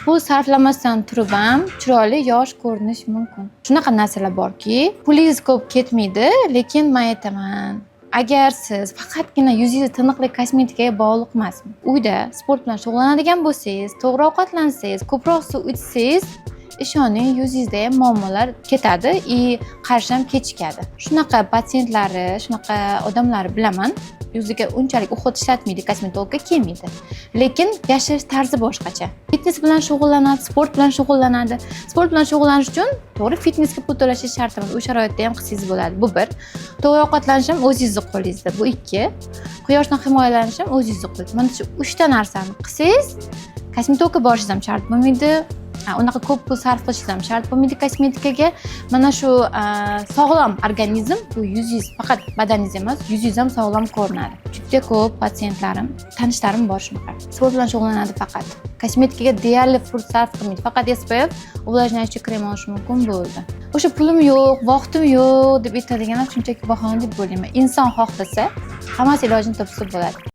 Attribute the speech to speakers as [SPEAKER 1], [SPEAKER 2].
[SPEAKER 1] Pul sarflamasdan turib ham chiroyli yosh ko'rinish mumkin. Shunaqa narsalar borki, pulingiz ko'p ketmaydi, lekin men aytaman, agar siz faqatgina yuzingiz tiniqli kosmetikaga bog'liq emas, uyda sport bilan shug'ullanadigan bo'lsangiz, to'g'ri ovqatlansangiz, ko'proq suv ichsangiz, ishoning, yuzingizda ham muammolar ketadi qarish ham kechikadi. Shunaqa patsientlari, shunaqa odamlarni bilaman. Yuziga unchalik o'qit ishlatmaydi, kosmetologga kelmaydi. Lekin yashash tarzi boshqacha. Fitnes bilan shug'ullanadi, sport bilan shug'ullanadi. Sport bilan shug'ullanish uchun to'g'ri fitnesga pul to'lashingiz shart emas. U sharoitda ham qilsangiz bo'ladi. Bu bir. To'g'ri ovqatlanish ham o'zingizning qo'lingizda. Bu ikki. Quyoshdan himoyalanish ham o'zingizning qo'lingizda. Mana shu 3 ta narsani qilsangiz, kosmetologga borishingiz ham shart bo'lmaydi. Unaqa ko'p pul sarf qilishingiz ham shart bo'lmaydi kosmetikaga. Mana shu sog'lom organizm, bu yuzingiz faqat badaningiz emas, yuzingiz ham sog'lom ko'rinadi. Juda ko'p patsientlarim, tanishlarim bor shunaqa. Sport bilan shug'ullanadi faqat. Kosmetikaga deyarli pul sarf qilmaydi. Faqat SPF, увлажняющий krem olish mumkin bo'ldi. O'sha pulim yo'q, vaqtim yo'q deb aytadiganlar shunchaki bahona deb bo'layman. Inson xohlasa, hammasi ilojini topsa bo'ladi.